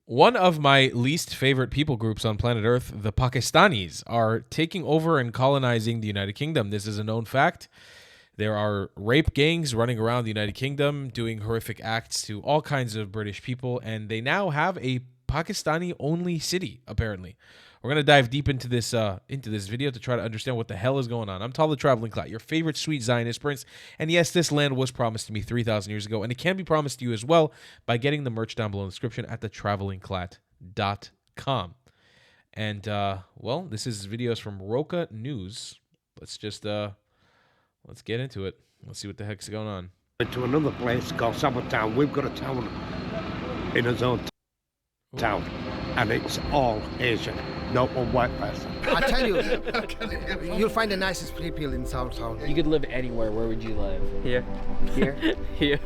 One of my least favorite people groups on planet Earth, the Pakistanis, are taking over and colonizing the United Kingdom. This is a known fact. There are rape gangs running around the United Kingdom doing horrific acts to all kinds of British people, and they now have a Pakistani-only city, apparently. We're going to dive deep into this video to try to understand what the hell is going on. I'm Tal the Traveling Clat, your favorite sweet Zionist prince. And yes, this land was promised to me 3,000 years ago, and it can be promised to you as well by getting the merch down below in the description at thetravelingclat.com. And, well, this is videos from Roca News. Let's just, let's get into it. Let's see what the heck's going on. To another place called Town. We've got a town in a zone town, and it's all Asian. Not one white person. I tell you, you'll find the nicest people in Southtown. You could live anywhere. Where would you live? Here. Here? Here.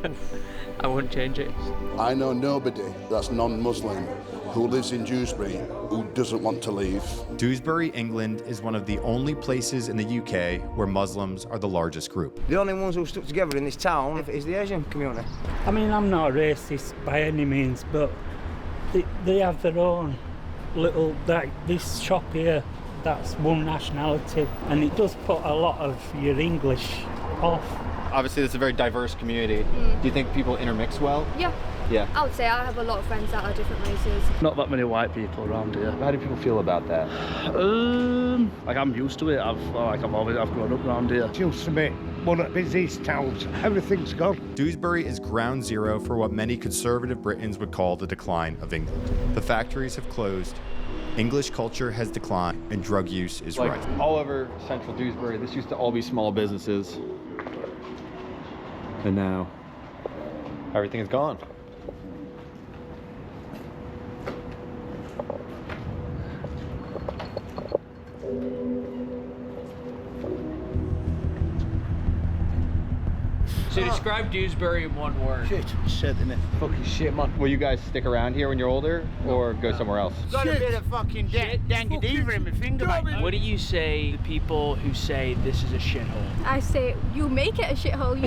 I wouldn't change it. I know nobody that's non-Muslim who lives in Dewsbury who doesn't want to leave. Dewsbury, England is one of the only places in the UK where Muslims are the largest group. The only ones who stuck together in this town is the Asian community. I mean, I'm not a racist by any means, but they have their own little, like this shop here, that's one nationality, and it does put a lot of your English off. Obviously, it's a very diverse community. Do you think people intermix well? Yeah. Yeah. I would say I have a lot of friends that are different races. Not that many white people around here. How do people feel about that? Like I'm used to it. I've grown up around here. It used to be one of the busiest towns. Everything's gone. Dewsbury is ground zero for what many conservative Britons would call the decline of England. The factories have closed, English culture has declined, and drug use is rising. All over central Dewsbury, this used to all be small businesses. And now, everything is gone. So describe Dewsbury in one word. Shit, innit? Fucking shit, man. Will you guys stick around here when you're older, or go somewhere else? Got a bit of fucking dangy diva in my finger, mate. What do you say to people who say this is a shithole? I say you make it a shithole.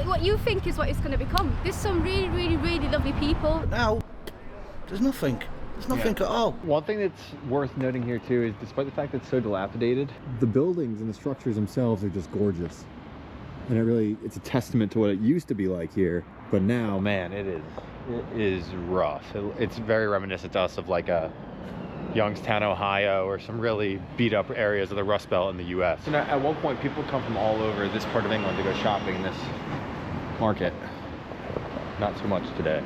What you think is what it's going to become. There's some really, really, really lovely people. Now, there's nothing. There's nothing at all. One thing that's worth noting here too is, despite the fact that it's so dilapidated, the buildings and the structures themselves are just gorgeous. And it's a testament to what it used to be like here. But now, man, it is rough. It's very reminiscent to us of like a Youngstown, Ohio, or some really beat up areas of the Rust Belt in the US. And at one point, people come from all over this part of England to go shopping in this market. Not so much today.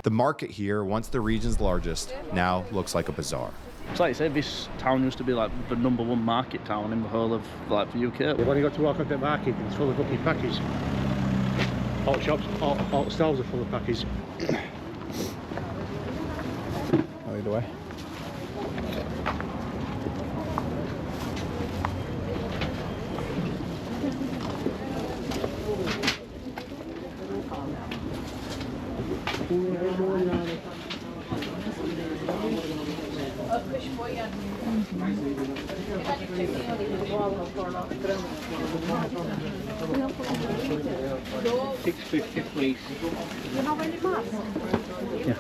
The market here, once the region's largest, now looks like a bazaar. It's like I said, this town used to be like the #1 market town in the whole of like the UK. You've only got to walk up the market and it's full of fucking packies. All shops, all stalls are full of packies. I'll lead the way. £6.50 please. You have any masks? Yeah.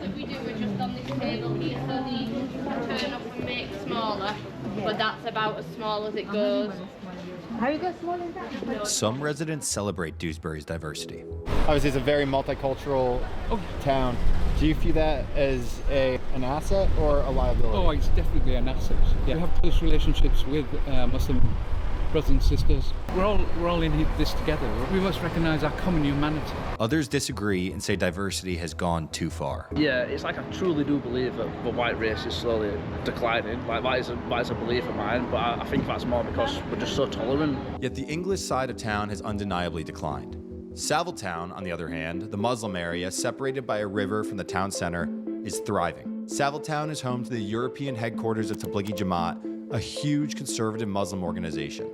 If we do, we're just on this table here, so these turn up and make smaller, but that's about as small as it goes. How you got small as that? Some residents celebrate Dewsbury's diversity. Obviously, it's a very multicultural town. Do you view that as an asset or a liability? Oh, it's definitely an asset. Yeah. We have close relationships with Muslim brothers and sisters. We're all in this together. We must recognise our common humanity. Others disagree and say diversity has gone too far. Yeah, it's like I truly do believe that the white race is slowly declining. Like that is a belief of mine, but I think that's more because we're just so tolerant. Yet the English side of town has undeniably declined. Savilletown, on the other hand, the Muslim area separated by a river from the town center, is thriving. Savilletown is home to the European headquarters of Tablighi Jamaat, a huge conservative Muslim organization.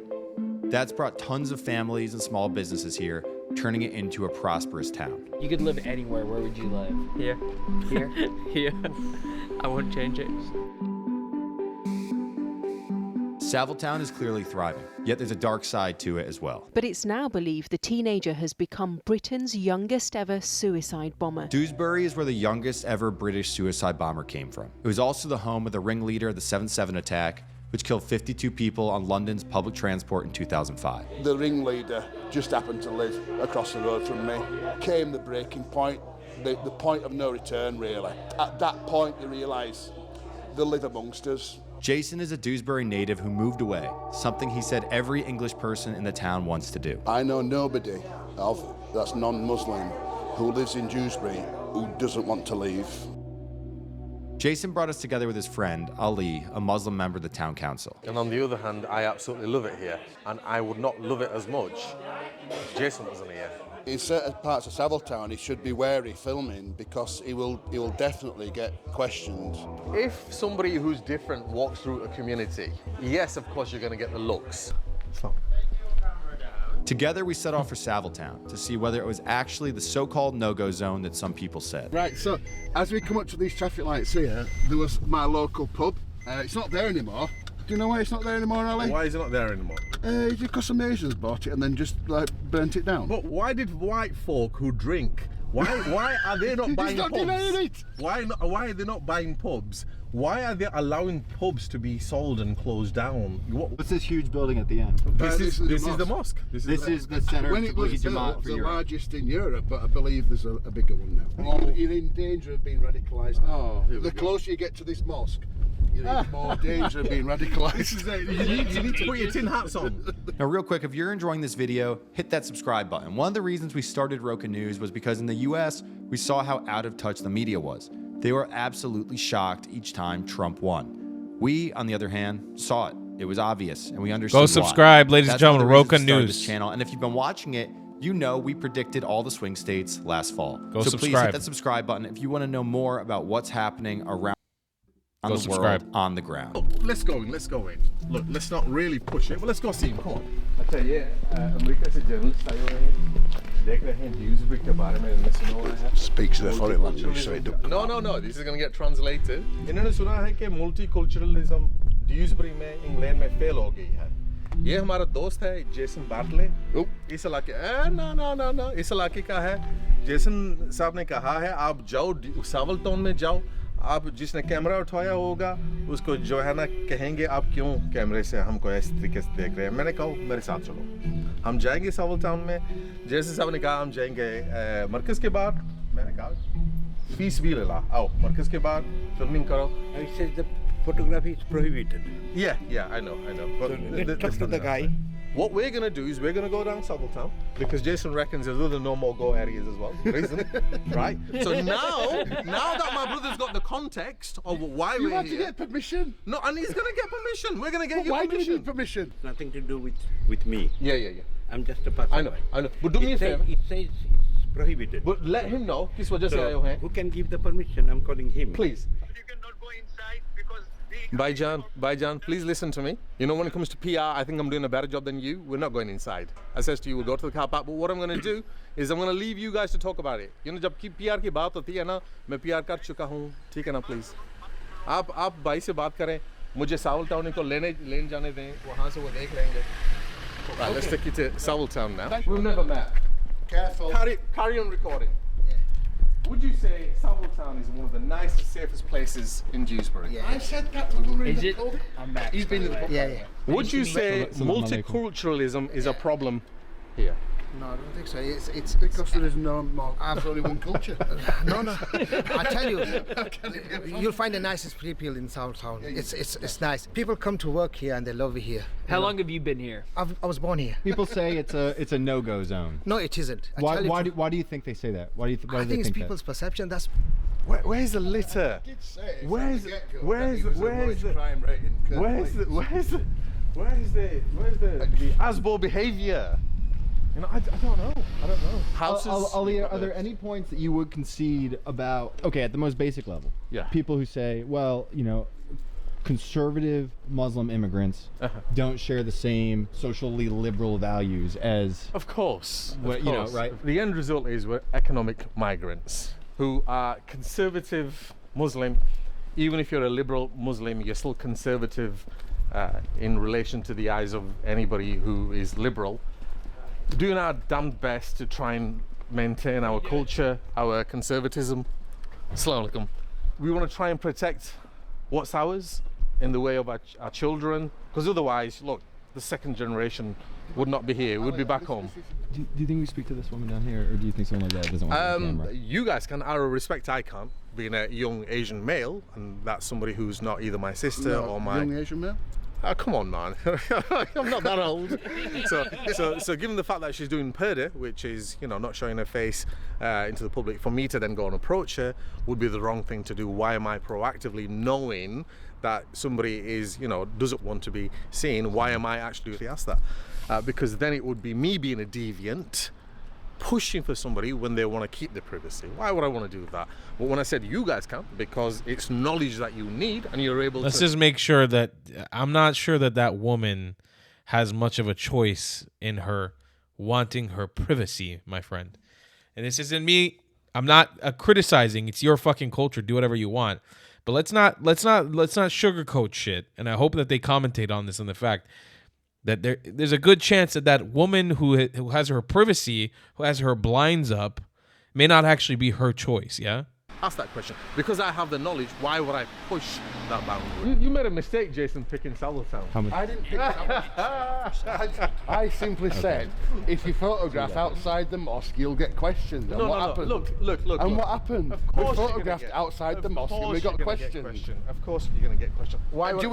That's brought tons of families and small businesses here, turning it into a prosperous town. You could live anywhere. Where would you live? Here. Here. Here. I wouldn't change it. Saviltown is clearly thriving, yet there's a dark side to it as well. But it's now believed the teenager has become Britain's youngest ever suicide bomber. Dewsbury is where the youngest ever British suicide bomber came from. It was also the home of the ringleader of the 7/7 attack, which killed 52 people on London's public transport in 2005. The ringleader just happened to live across the road from me. Came the breaking point, the point of no return, really. At that point, you realise they live amongst us. Jason is a Dewsbury native who moved away, something he said every English person in the town wants to do. I know nobody that's non-Muslim who lives in Dewsbury who doesn't want to leave. Jason brought us together with his friend, Ali, a Muslim member of the town council. And on the other hand, I absolutely love it here. And I would not love it as much if Jason wasn't here. In certain parts of Saviltown, he should be wary filming because he will definitely get questioned. If somebody who's different walks through a community, yes, of course, you're going to get the looks. Together, we set off for Saviltown to see whether it was actually the so-called no-go zone that some people said. Right, so as we come up to these traffic lights here, there was my local pub. It's not there anymore. Do you know why it's not there anymore, Ali? Why is it not there anymore? Because some Asians bought it and then just burnt it down. But why did white folk who drink, why are they not buying He's not pubs? denying it. Why are they not buying pubs? Why are they allowing pubs to be sold and closed down? What's this huge building at the end? This is the mosque. This is the center when of it was Tablighi Jamaat built, for the Europe. largest in Europe, but I believe there's a bigger one now. You're in danger of being radicalised. Oh, the closer you get to this mosque, you're in more danger of being radicalised. You need to put your tin hats on. Now, real quick, if you're enjoying this video, hit that subscribe button. One of the reasons we started Roca News was because in the US, we saw how out of touch the media was. They were absolutely shocked each time Trump won. We, on the other hand, saw it. It was obvious, and we understood Go why. subscribe, ladies and That's one of gentlemen, the reasons Roca we started News. This channel, and if you've been watching it, you know we predicted all the swing states last fall. Go so please hit subscribe. that subscribe button if you want to know more about what's happening around Go the subscribe. world on the ground. Oh, let's go in. Look, let's not really push it, but let's go see him. Come on. अच्छा ये America से journalist आए हुए हैं देख रहे हैं Dewsbury के बारे में इनमें सुना हुआ है Speaks the foreign language, so it don't. No, this is going to get translated. इन्होंने सुना है कि multiculturalism ड्यूसबरी में इंग्लैंड में फेल हो गई है. ये हमारा दोस्त है जेसन बाटले. इस इलाके no, इस इलाके का है. जेसन साहब ने कहा है आप जाओ सावलटाउन में जाओ. आप जिसने कैमरा उठाया होगा उसको जो है ना कहेंगे आप क्यों कैमरे से हमको इस तरीके से देख रहे हैं. मैंने कहा मेरे साथ चलो. हम जाएंगे सावलटाउन में. जैसे साहब ने कहा हम जाएंगे मरकज के बाद. मैंने कहा फीस भी ले ला. आओ मरकज के बाद फिल्मिंग करो. It says the photography is prohibited. Yeah, I know. But So talk to the guy. What we're going to do is we're going to go down Saviltown because Jason reckons there's other no-more-go areas as well, isn't it? Right? So now that my brother's got the context of why You we're want here... to get permission? No, and he's going to get permission. We're going to get you Why permission. do you need permission? Nothing to do with me. Yeah. I'm just a person. I know. But do me a favor. It says it's prohibited. But let him know. किस वजह से आए हो हैं? Who can give the permission? I'm calling him. Please. Baijan, please listen to me. You know, when it comes to PR, I think I'm doing a better job than you. We're not going inside. I says to you, we'll go to the car park. But what I'm going to do is I'm going to leave you guys to talk about it. You know, जब PR की बात होती है ना, मैं PR कर चुका हूँ. ठीक है ना, please. आप भाई से बात करें. मुझे सावलटाउन को लेने जाने दें. वहाँ से वो देख लेंगे. Right, let's take you to Saviltown now. We've never met. Careful. Carry on recording. Would you say Saviltown is one of the nicest, safest places in Dewsbury? I said that when we were in Is the it? pub. I'm back. He's been in the pub. Yeah. Would you say multiculturalism is a problem here? No, I don't think so. It's because there is no more. There's only one culture. No. I tell you, you'll find the nicest people in Southtown. It's nice. People come to work here and they love it here. How long have you been here? I was born here. People say it's a no-go zone. No, it isn't. Why do you think they say that? Why do I they think it's think people's perception. That's Where's the litter? Where's the Asbo behavior? You know, I don't know. Houses. Ali, are there any points that you would concede about? Okay, at the most basic level. Yeah. People who say, well, you know, conservative Muslim immigrants don't share the same socially liberal values as. Of course. What, you know, right? The end result is we're economic migrants who are conservative Muslim. Even if you're a liberal Muslim, you're still conservative in relation to the eyes of anybody who is liberal, doing our damned best to try and maintain our culture, our conservatism. Assalamu alaikum. We want to try and protect what's ours in the way of our children, because otherwise, look, the second generation would not be here, would be back home. Do you think we speak to this woman down here, or do you think someone like that doesn't want to be on camera? You guys can. Out of respect, I can't, being a young Asian male, and that's somebody who's not either my sister or my... Young Asian male? Oh, come on, man. I'm not that old. So given the fact that she's doing purdah, which is, you know, not showing her face into the public, for me to then go and approach her would be the wrong thing to do. Why am I proactively knowing that somebody is, you know, doesn't want to be seen? Why am I actually asked that? Because then it would be me being a deviant, pushing for somebody when they want to keep their privacy. Why would I want to do that? But when I said you guys can, because it's knowledge that you need and you're able Let's to... just make sure that I'm not sure that that woman has much of a choice in her wanting her privacy, my friend. And this isn't me. I'm not criticizing. It's your fucking culture. Do whatever you want. But let's not sugarcoat shit. And I hope that they commentate on this and the fact that there's a good chance that that woman who has her privacy, who has her blinds up, may not actually be her choice, yeah? Ask that question. Because I have the knowledge, why would I push that boundary? You made a mistake, Jason, picking Salatown. I didn't pick I simply said, if you photograph outside the mosque, you'll get questioned. And what happened? Look. And what happened? Of course we photographed outside the mosque and we got questioned. Of course you're going to get questioned.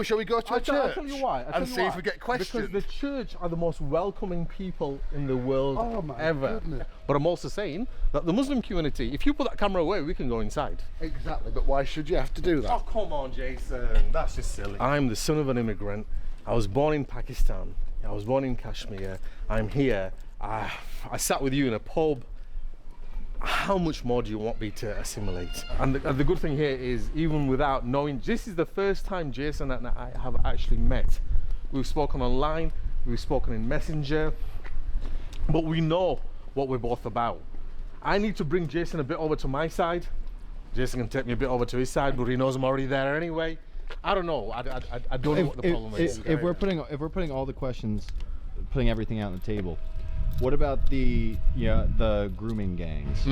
Shall we go to a church? I'll tell you why. And see if we get questioned. Because the church are the most welcoming people in the world ever. Goodness. But I'm also saying that the Muslim community, if you put that camera away, we can go inside. Exactly, but why should you have to do that? Oh, come on, Jason. That's just silly. I'm the son of an immigrant. I was born in Pakistan. I was born in Kashmir. I'm here. I sat with you in a pub. How much more do you want me to assimilate? And the good thing here is, even without knowing, this is the first time Jason and I have actually met. We've spoken online, we've spoken in Messenger, but we know what we're both about. I need to bring Jason a bit over to my side. Jason can take me a bit over to his side, but he knows I'm already there anyway. I don't know. I don't know what the problem is. If we're putting all the questions, putting everything out on the table, what about the grooming gangs?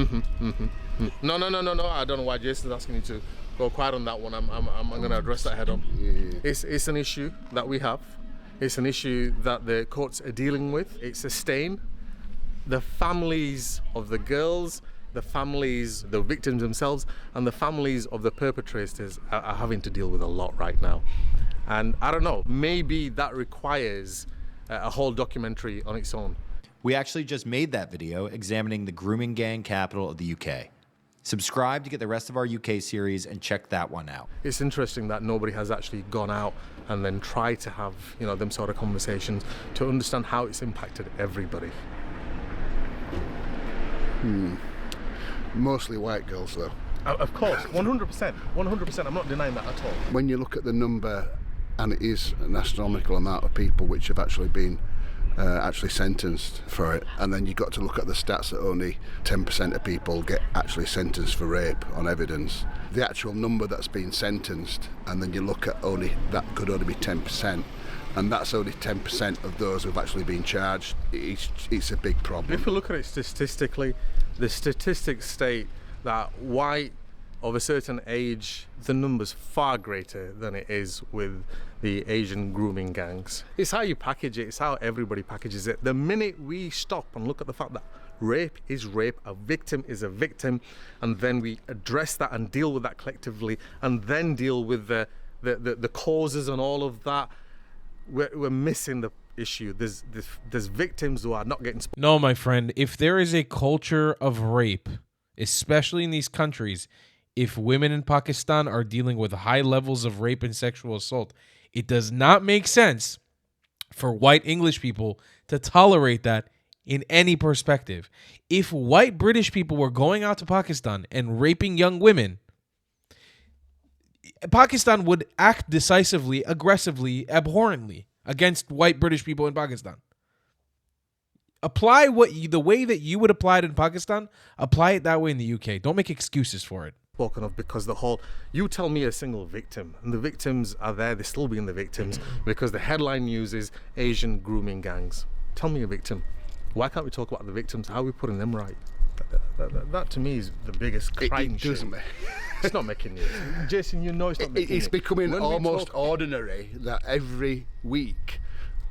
No. I don't know why Jason's asking me to go quiet on that one. I'm going to address that head on. It's an issue that we have. It's an issue that the courts are dealing with. It's a stain. The families of the girls, the families, the victims themselves, and the families of the perpetrators are having to deal with a lot right now. And I don't know, maybe that requires a whole documentary on its own. We actually just made that video examining the grooming gang capital of the UK. Subscribe to get the rest of our UK series and check that one out. It's interesting that nobody has actually gone out and then tried to have, them sort of conversations to understand how it's impacted everybody. Mostly white girls, though. Of course, 100%. I'm not denying that at all. When you look at the number, and it is an astronomical amount of people which have actually been sentenced for it, and then you've got to look at the stats that only 10% of people get actually sentenced for rape on evidence. The actual number that's been sentenced, and then you look at that could only be 10%. And that's only 10% of those who've actually been charged. It's a big problem. If you look at it statistically, the statistics state that white of a certain age, the number's far greater than it is with the Asian grooming gangs. It's how you package it, it's how everybody packages it. The minute we stop and look at the fact that rape is rape, a victim is a victim, and then we address that and deal with that collectively, and then deal with the causes and all of that, we're missing the issue. There's victims who are not getting... No, my friend, if there is a culture of rape, especially in these countries, if women in Pakistan are dealing with high levels of rape and sexual assault, it does not make sense for white English people to tolerate that in any perspective. If white British people were going out to Pakistan and raping young women, Pakistan would act decisively, aggressively, abhorrently against white British people in Pakistan. Apply the way that you would apply it in Pakistan, apply it that way in the UK. Don't make excuses for it. spoken of because you tell me a single victim, and the victims are there, they're still being the victims because the headline news is Asian grooming gangs. Tell me a victim. Why can't we talk about the victims? How are we putting them right? That to me is the biggest crime. It's not making news. Jason, you know it's not making news. It's becoming almost ordinary that every week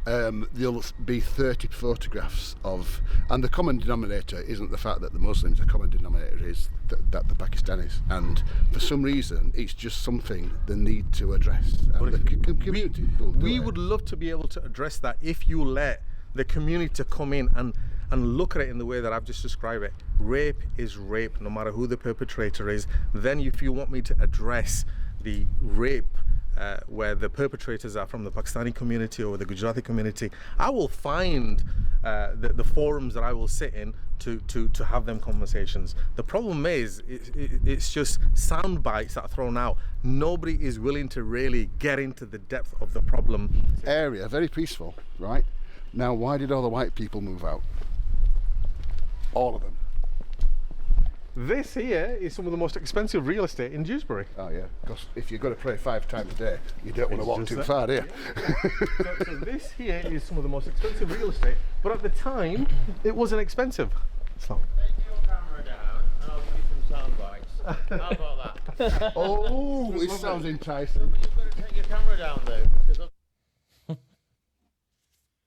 there'll be 30 photographs of, and the common denominator isn't the fact that the Muslims, the common denominator is that the Pakistanis, and for some reason it's just something they need to address, and the community we would love to be able to address that if you let the community to come in and look at it in the way that I've just described it. Rape is rape, no matter who the perpetrator is. Then if you want me to address the rape where the perpetrators are from the Pakistani community or the Gujarati community, I will find the forums that I will sit in to have them conversations. The problem is it's just sound bites that are thrown out. Nobody is willing to really get into the depth of the problem. Area, very peaceful, right? Now, why did all the white people move out? All of them. This here is some of the most expensive real estate in Dewsbury. Oh yeah, because if you've got to pray 5 times a day, you don't want to walk too far, do you? So this here is some of the most expensive real estate, but at the time, it wasn't expensive. So. Take your camera down and I'll give you some sound bites. How about that? Oh, this sounds enticing. But you've got to take your camera down though, because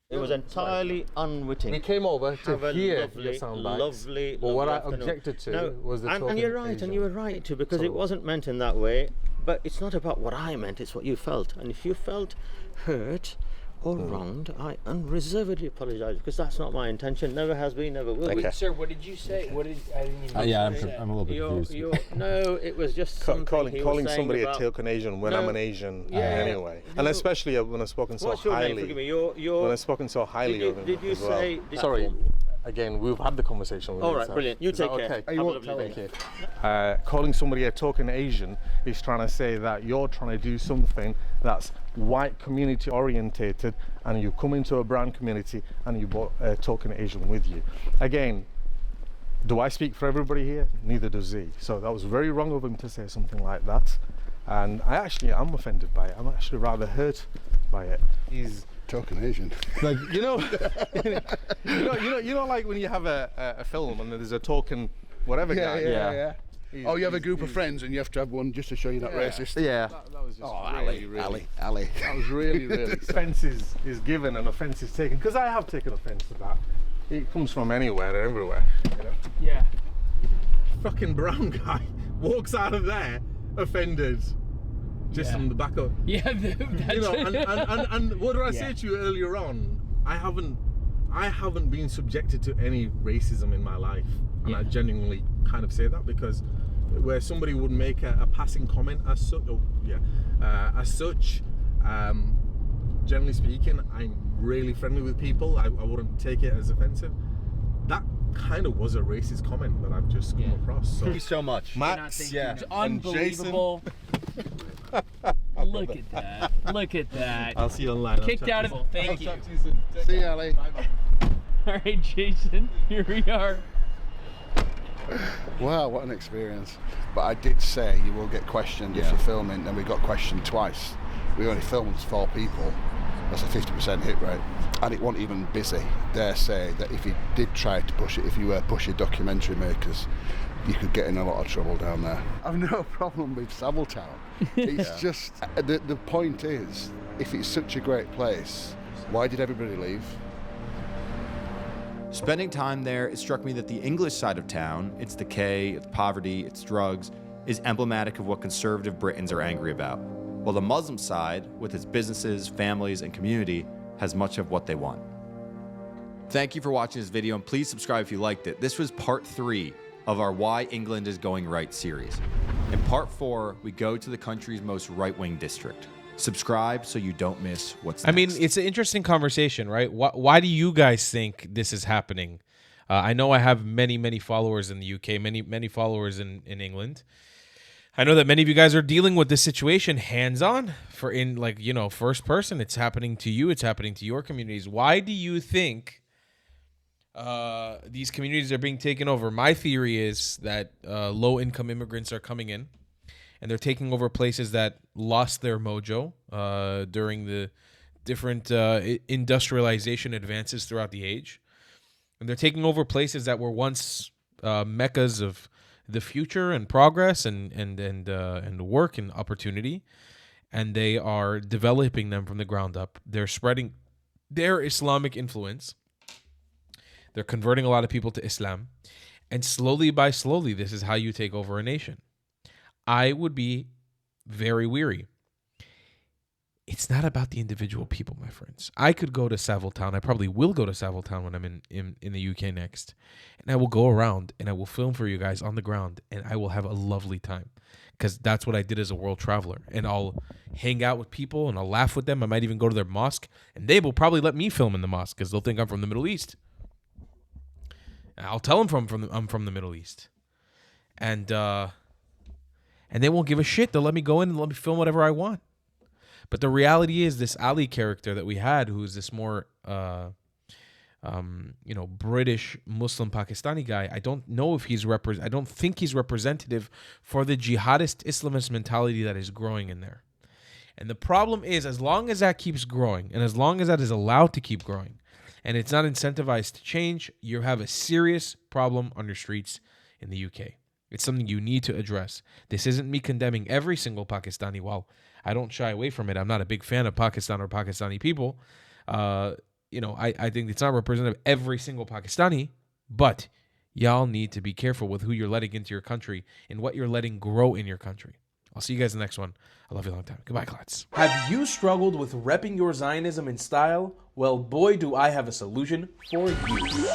it was entirely unwitting. We came over to hear your sound bites. Lovely. But what I objected to was the talking. And you're right, and you were right too, because it wasn't meant in that way. But it's not about what I meant; it's what you felt. And if you felt hurt or wronged, I unreservedly apologise, because that's not my intention. Never has been, never will be. Sir, what did you say? What did I didn't even yeah, I'm a little bit confused. No, it was just calling somebody a token Asian when I'm an Asian anyway, and especially when I've spoken so highly. Forgive me. When I've spoken so highly of him. Did you say? Sorry. Again, we've had the conversation with All right, brilliant. You take care. Okay? Thank you. Calling somebody a token Asian is trying to say that you're trying to do something that's white community orientated, and you come into a brown community and you brought a token Asian with you. Again, do I speak for everybody here? Neither does he. So that was very wrong of him to say something like that. And I actually am offended by it. I'm actually rather hurt by it. He's token Asian. Like, you know, like when you have a film and there's a token whatever guy. Yeah. Oh, you have a group of friends and you have to have one just to show you're not racist. Yeah. That was just Ali. That was really offence is given and offence is taken, because I have taken offence to that. It comes from anywhere and everywhere. You know? Yeah. Fucking brown guy walks out of there offended. Just on the back of and what did I say to you earlier on? I haven't been subjected to any racism in my life, and I genuinely kind of say that, because where somebody would make a passing comment as such, generally speaking, I'm really friendly with people. I wouldn't take it as offensive. That kind of was a racist comment that I've just come across. So. Thank you so much, Max. It's unbelievable. Look at that. Look at that. I'll see you online. Kicked out of it. Thank you. See you, Ali. All right, Jason. Here we are. Wow, what an experience. But I did say you will get questioned if you're filming, and we got questioned twice. We only filmed 4 people. That's a 50% hit rate. And it wasn't even busy. Dare say that if you did try to push it, if you were pushy documentary makers, you could get in a lot of trouble down there. I've no problem with Savile Town. It's just, the point is, if it's such a great place, why did everybody leave? Spending time there, it struck me that the English side of town, its decay, its poverty, its drugs, is emblematic of what conservative Britons are angry about, while the Muslim side, with its businesses, families, and community, has much of what they want. Thank you for watching this video, and please subscribe if you liked it. This was part 3 of our Why England is Going Right series. In part 4, we go to the country's most right-wing district. Subscribe so you don't miss what's next. I mean, it's an interesting conversation, right? Why do you guys think this is happening? I know I have many followers in the UK, many followers in England. I know that many of you guys are dealing with this situation hands-on, first person. It's happening to you. It's happening to your communities. Why do you think These communities are being taken over. My theory is that low-income immigrants are coming in, and they're taking over places that lost their mojo during the different industrialization advances throughout the age. And they're taking over places that were once meccas of the future and progress and work and opportunity, and they are developing them from the ground up. They're spreading their Islamic influence. They're converting a lot of people to Islam. And slowly by slowly, this is how you take over a nation. I would be very weary. It's not about the individual people, my friends. I could go to Savile Town. I probably will go to Savile Town when I'm in the UK next. And I will go around and I will film for you guys on the ground. And I will have a lovely time. Because that's what I did as a world traveler. And I'll hang out with people and I'll laugh with them. I might even go to their mosque. And they will probably let me film in the mosque because they'll think I'm from the Middle East. I'll tell them I'm from the Middle East. And they won't give a shit. They'll let me go in and let me film whatever I want. But the reality is this Ali character that we had, who's this more, British Muslim Pakistani guy, I don't know if I don't think he's representative for the jihadist Islamist mentality that is growing in there. And the problem is, as long as that keeps growing, and as long as that is allowed to keep growing, and it's not incentivized to change, you have a serious problem on your streets in the UK. It's something you need to address. This isn't me condemning every single Pakistani. While I don't shy away from it, I'm not a big fan of Pakistan or Pakistani people. I think it's not representative of every single Pakistani, but y'all need to be careful with who you're letting into your country and what you're letting grow in your country. I'll see you guys in the next one. I love you a long time. Goodbye, Klotz. Have you struggled with repping your Zionism in style? Well, boy, do I have a solution for you.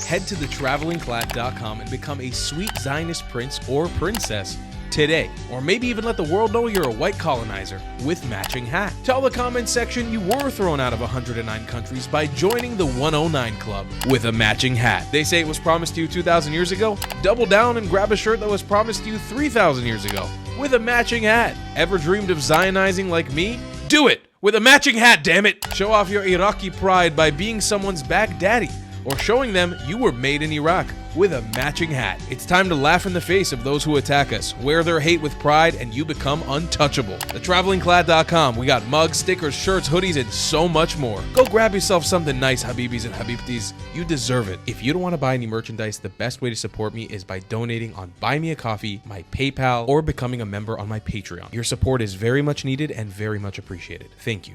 Head to thetravelingclad.com and become a sweet Zionist prince or princess today. Or maybe even let the world know you're a white colonizer with matching hat. Tell the comments section you were thrown out of 109 countries by joining the 109 Club with a matching hat. They say it was promised to you 2,000 years ago? Double down and grab a shirt that was promised to you 3,000 years ago with a matching hat. Ever dreamed of Zionizing like me? Do it with a matching hat, damn it! Show off your Iraqi pride by being someone's Baghdadi, or showing them you were made in Iraq with a matching hat. It's time to laugh in the face of those who attack us, wear their hate with pride, and you become untouchable. TheTravelingClad.com. We got mugs, stickers, shirts, hoodies, and so much more. Go grab yourself something nice, Habibis and Habibtis. You deserve it. If you don't want to buy any merchandise, the best way to support me is by donating on Buy Me a Coffee, my PayPal, or becoming a member on my Patreon. Your support is very much needed and very much appreciated. Thank you.